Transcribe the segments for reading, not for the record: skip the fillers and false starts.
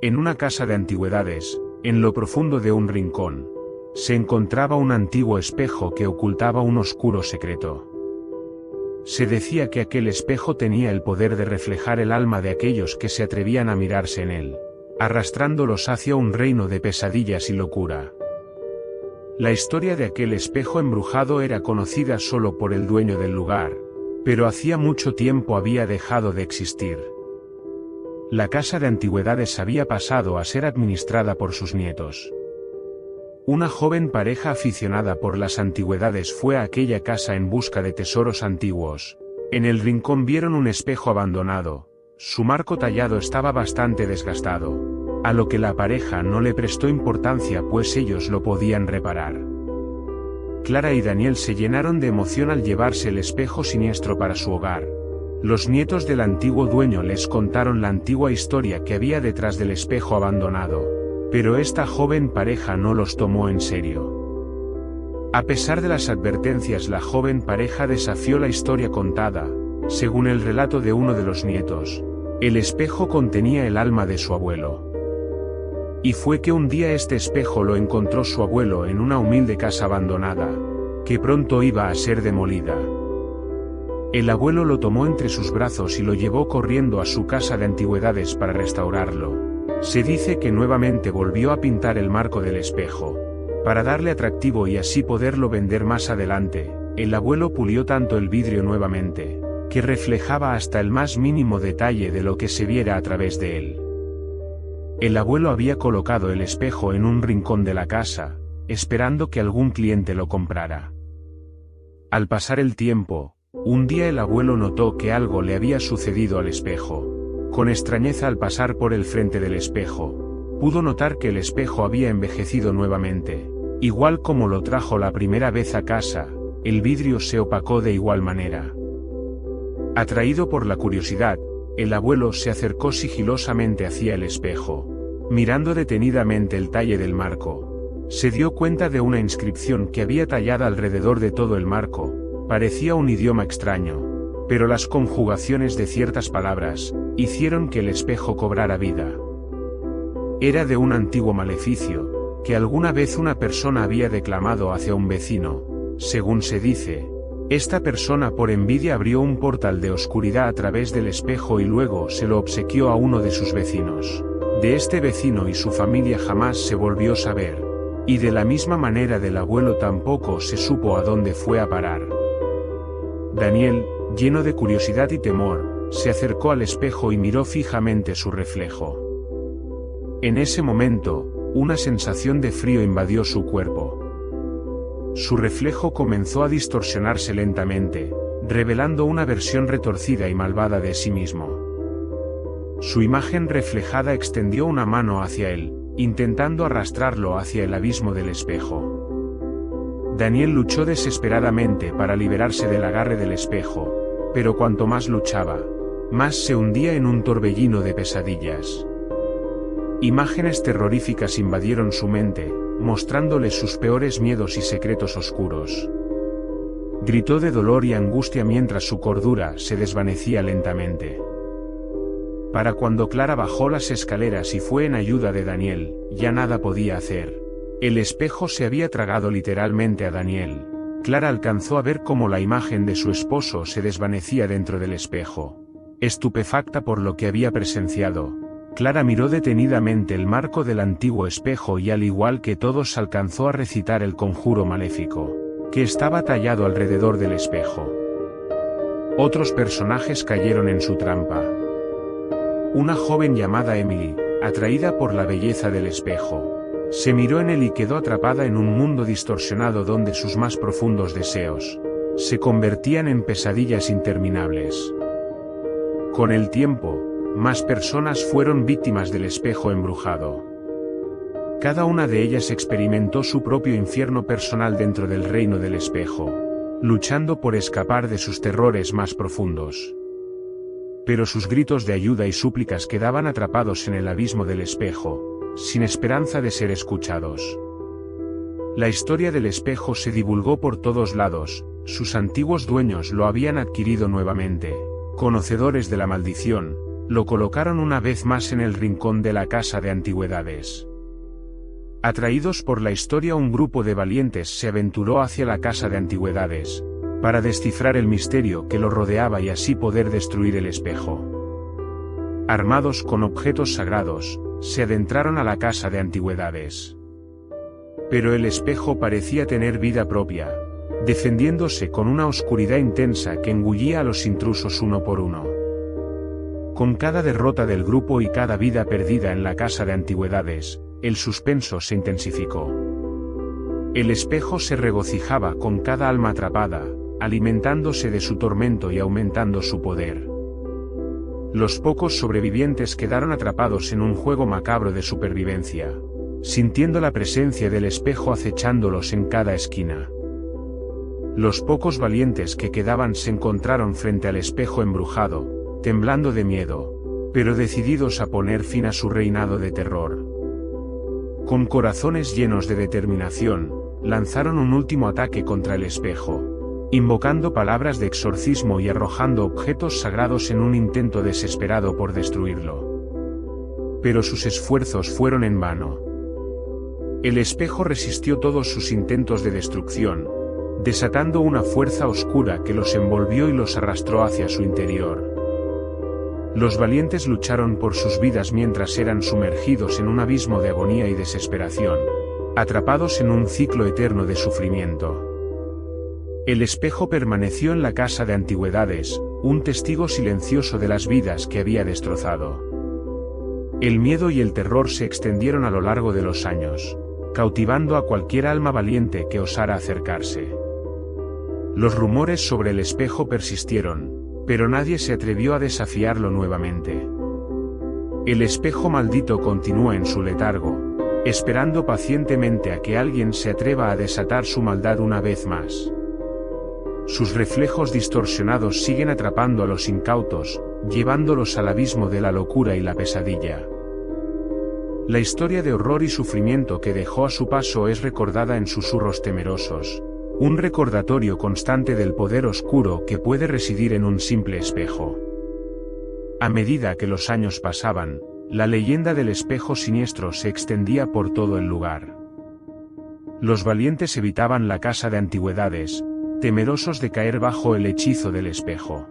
En una casa de antigüedades, en lo profundo de un rincón, se encontraba un antiguo espejo que ocultaba un oscuro secreto. Se decía que aquel espejo tenía el poder de reflejar el alma de aquellos que se atrevían a mirarse en él, arrastrándolos hacia un reino de pesadillas y locura. La historia de aquel espejo embrujado era conocida solo por el dueño del lugar, pero hacía mucho tiempo había dejado de existir. La casa de antigüedades había pasado a ser administrada por sus nietos. Una joven pareja aficionada por las antigüedades fue a aquella casa en busca de tesoros antiguos. En el rincón vieron un espejo abandonado. Su marco tallado estaba bastante desgastado, a lo que la pareja no le prestó importancia pues ellos lo podían reparar. Clara y Daniel se llenaron de emoción al llevarse el espejo siniestro para su hogar. Los nietos del antiguo dueño les contaron la antigua historia que había detrás del espejo abandonado, pero esta joven pareja no los tomó en serio. A pesar de las advertencias, la joven pareja desafió la historia contada. Según el relato de uno de los nietos, el espejo contenía el alma de su abuelo. Y fue que un día este espejo lo encontró su abuelo en una humilde casa abandonada, que pronto iba a ser demolida. El abuelo lo tomó entre sus brazos y lo llevó corriendo a su casa de antigüedades para restaurarlo. Se dice que nuevamente volvió a pintar el marco del espejo, para darle atractivo y así poderlo vender más adelante. El abuelo pulió tanto el vidrio nuevamente, que reflejaba hasta el más mínimo detalle de lo que se viera a través de él. El abuelo había colocado el espejo en un rincón de la casa, esperando que algún cliente lo comprara. Al pasar el tiempo, un día el abuelo notó que algo le había sucedido al espejo. Con extrañeza al pasar por el frente del espejo, pudo notar que el espejo había envejecido nuevamente. Igual como lo trajo la primera vez a casa, el vidrio se opacó de igual manera. Atraído por la curiosidad, el abuelo se acercó sigilosamente hacia el espejo. Mirando detenidamente el talle del marco, se dio cuenta de una inscripción que había tallada alrededor de todo el marco. Parecía un idioma extraño, pero las conjugaciones de ciertas palabras hicieron que el espejo cobrara vida. Era de un antiguo maleficio, que alguna vez una persona había declamado hacia un vecino. Según se dice, esta persona por envidia abrió un portal de oscuridad a través del espejo y luego se lo obsequió a uno de sus vecinos. De este vecino y su familia jamás se volvió a saber, y de la misma manera del abuelo tampoco se supo a dónde fue a parar. Daniel, lleno de curiosidad y temor, se acercó al espejo y miró fijamente su reflejo. En ese momento, una sensación de frío invadió su cuerpo. Su reflejo comenzó a distorsionarse lentamente, revelando una versión retorcida y malvada de sí mismo. Su imagen reflejada extendió una mano hacia él, intentando arrastrarlo hacia el abismo del espejo. Daniel luchó desesperadamente para liberarse del agarre del espejo, pero cuanto más luchaba, más se hundía en un torbellino de pesadillas. Imágenes terroríficas invadieron su mente, mostrándole sus peores miedos y secretos oscuros. Gritó de dolor y angustia mientras su cordura se desvanecía lentamente. Para cuando Clara bajó las escaleras y fue en ayuda de Daniel, ya nada podía hacer. El espejo se había tragado literalmente a Daniel. Clara alcanzó a ver cómo la imagen de su esposo se desvanecía dentro del espejo. Estupefacta por lo que había presenciado, Clara miró detenidamente el marco del antiguo espejo y al igual que todos alcanzó a recitar el conjuro maléfico, que estaba tallado alrededor del espejo. Otros personajes cayeron en su trampa. Una joven llamada Emily, atraída por la belleza del espejo, se miró en él y quedó atrapada en un mundo distorsionado donde sus más profundos deseos se convertían en pesadillas interminables. Con el tiempo, más personas fueron víctimas del espejo embrujado. Cada una de ellas experimentó su propio infierno personal dentro del reino del espejo, luchando por escapar de sus terrores más profundos. Pero sus gritos de ayuda y súplicas quedaban atrapados en el abismo del espejo, sin esperanza de ser escuchados. La historia del espejo se divulgó por todos lados, sus antiguos dueños lo habían adquirido nuevamente. Conocedores de la maldición, lo colocaron una vez más en el rincón de la casa de antigüedades. Atraídos por la historia, un grupo de valientes se aventuró hacia la casa de antigüedades, para descifrar el misterio que lo rodeaba y así poder destruir el espejo. Armados con objetos sagrados, se adentraron a la casa de antigüedades. Pero el espejo parecía tener vida propia, defendiéndose con una oscuridad intensa que engullía a los intrusos uno por uno. Con cada derrota del grupo y cada vida perdida en la casa de antigüedades, el suspenso se intensificó. El espejo se regocijaba con cada alma atrapada, alimentándose de su tormento y aumentando su poder. Los pocos sobrevivientes quedaron atrapados en un juego macabro de supervivencia, sintiendo la presencia del espejo acechándolos en cada esquina. Los pocos valientes que quedaban se encontraron frente al espejo embrujado, temblando de miedo, pero decididos a poner fin a su reinado de terror. Con corazones llenos de determinación, lanzaron un último ataque contra el espejo, invocando palabras de exorcismo y arrojando objetos sagrados en un intento desesperado por destruirlo. Pero sus esfuerzos fueron en vano. El espejo resistió todos sus intentos de destrucción, desatando una fuerza oscura que los envolvió y los arrastró hacia su interior. Los valientes lucharon por sus vidas mientras eran sumergidos en un abismo de agonía y desesperación, atrapados en un ciclo eterno de sufrimiento. El espejo permaneció en la casa de antigüedades, un testigo silencioso de las vidas que había destrozado. El miedo y el terror se extendieron a lo largo de los años, cautivando a cualquier alma valiente que osara acercarse. Los rumores sobre el espejo persistieron, pero nadie se atrevió a desafiarlo nuevamente. El espejo maldito continúa en su letargo, esperando pacientemente a que alguien se atreva a desatar su maldad una vez más. Sus reflejos distorsionados siguen atrapando a los incautos, llevándolos al abismo de la locura y la pesadilla. La historia de horror y sufrimiento que dejó a su paso es recordada en susurros temerosos, un recordatorio constante del poder oscuro que puede residir en un simple espejo. A medida que los años pasaban, la leyenda del espejo siniestro se extendía por todo el lugar. Los valientes evitaban la casa de antigüedades, temerosos de caer bajo el hechizo del espejo.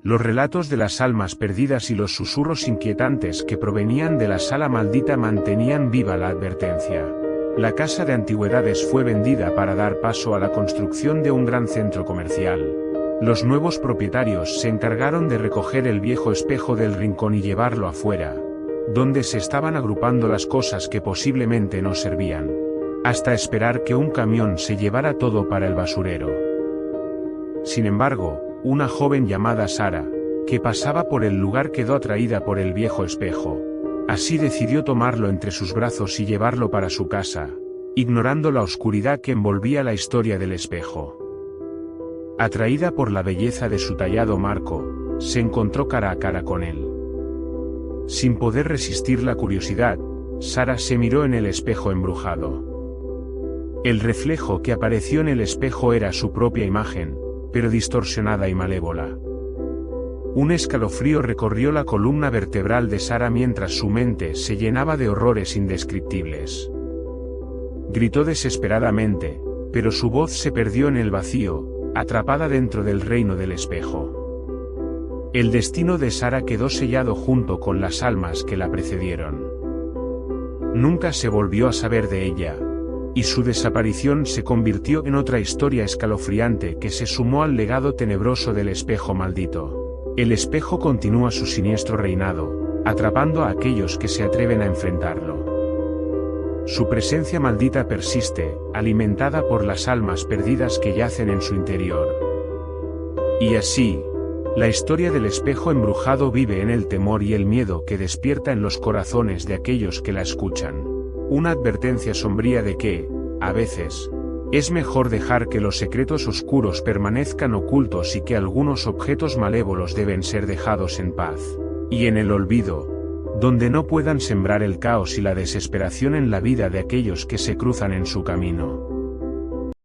Los relatos de las almas perdidas y los susurros inquietantes que provenían de la sala maldita mantenían viva la advertencia. La casa de antigüedades fue vendida para dar paso a la construcción de un gran centro comercial. Los nuevos propietarios se encargaron de recoger el viejo espejo del rincón y llevarlo afuera, donde se estaban agrupando las cosas que posiblemente no servían, hasta esperar que un camión se llevara todo para el basurero. Sin embargo, una joven llamada Sara, que pasaba por el lugar, quedó atraída por el viejo espejo. Así decidió tomarlo entre sus brazos y llevarlo para su casa, ignorando la oscuridad que envolvía la historia del espejo. Atraída por la belleza de su tallado marco, se encontró cara a cara con él. Sin poder resistir la curiosidad, Sara se miró en el espejo embrujado. El reflejo que apareció en el espejo era su propia imagen, pero distorsionada y malévola. Un escalofrío recorrió la columna vertebral de Sara mientras su mente se llenaba de horrores indescriptibles. Gritó desesperadamente, pero su voz se perdió en el vacío, atrapada dentro del reino del espejo. El destino de Sara quedó sellado junto con las almas que la precedieron. Nunca se volvió a saber de ella, y su desaparición se convirtió en otra historia escalofriante que se sumó al legado tenebroso del espejo maldito. El espejo continúa su siniestro reinado, atrapando a aquellos que se atreven a enfrentarlo. Su presencia maldita persiste, alimentada por las almas perdidas que yacen en su interior. Y así, la historia del espejo embrujado vive en el temor y el miedo que despierta en los corazones de aquellos que la escuchan. Una advertencia sombría de que, a veces, es mejor dejar que los secretos oscuros permanezcan ocultos y que algunos objetos malévolos deben ser dejados en paz, y en el olvido, donde no puedan sembrar el caos y la desesperación en la vida de aquellos que se cruzan en su camino.